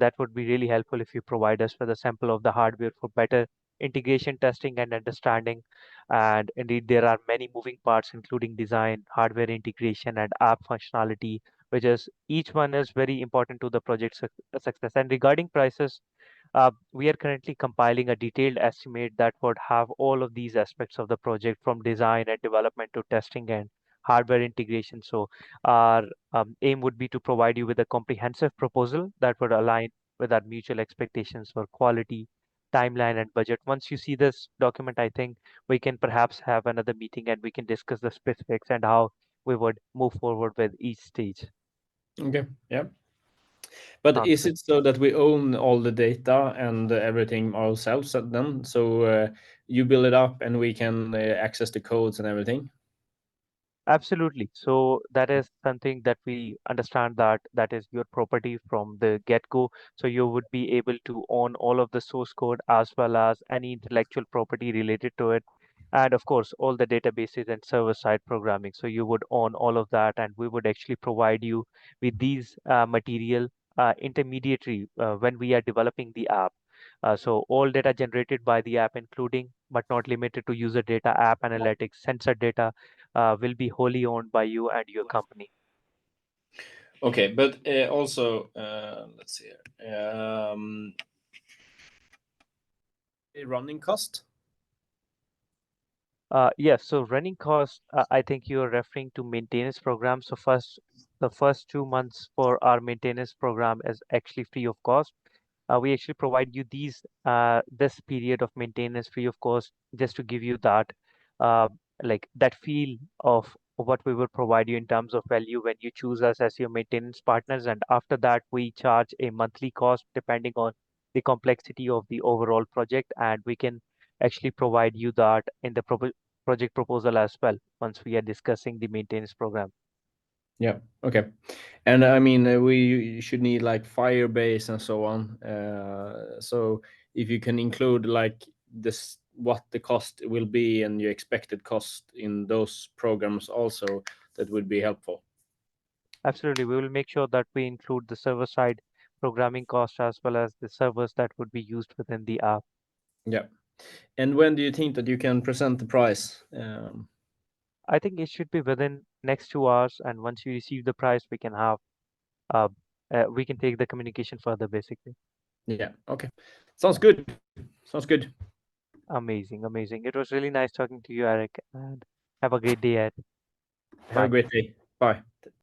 that would be really helpful if you provide us with a sample of the hardware for better integration testing and understanding. And indeed, there are many moving parts, including design, hardware integration, and app functionality, which is each one is very important to the project success. And regarding prices, we are currently compiling a detailed estimate that would have all of these aspects of the project from design and development to testing and hardware integration. So our aim would be to provide you with a comprehensive proposal that would align with our mutual expectations for quality, timeline, and budget. Once you see this document, I think we can perhaps have another meeting and we can discuss the specifics and how we would move forward with each stage. Okay. Yeah. But Sounds is good. it so that we own all the data and everything ourselves then? So you build it up and we can access the codes and everything? Absolutely. So that is something that we understand that that is your property from the get-go. So you would be able to own all of the source code as well as any intellectual property related to it. And of course, all the databases and server-side programming. So you would own all of that, and we would actually provide you with these material intermediary when we are developing the app. So all data generated by the app, including but not limited to user data, app analytics, sensor data, will be wholly owned by you and your company. Okay, but also, let's see here. A running cost? Yes, so running costs, I think you're referring to maintenance program. So the first 2 months for our maintenance program is actually free of cost. We actually provide you this period of maintenance free of cost just to give you that uh, like that feel of what we will provide you in terms of value when you choose us as your maintenance partners. And after that, we charge a monthly cost depending on the complexity of the overall project, and we can actually provide you that in the project proposal as well once we are discussing the maintenance program. Yeah. Okay. And I mean, we should need like Firebase and so on. So if you can include like this, what the cost will be and your expected cost in those programs also, that would be helpful. Absolutely. We will make sure that we include the server side programming cost as well as the servers that would be used within the app. Yeah. And when do you think that you can present the price? I think it should be within next 2 hours, and once you receive the price, uh, we can take the communication further, basically. Yeah. Okay. Sounds good. Sounds good. Amazing, amazing. It was really nice talking to you, Eric, and have a great day ahead. Have a Bye. great day. Bye.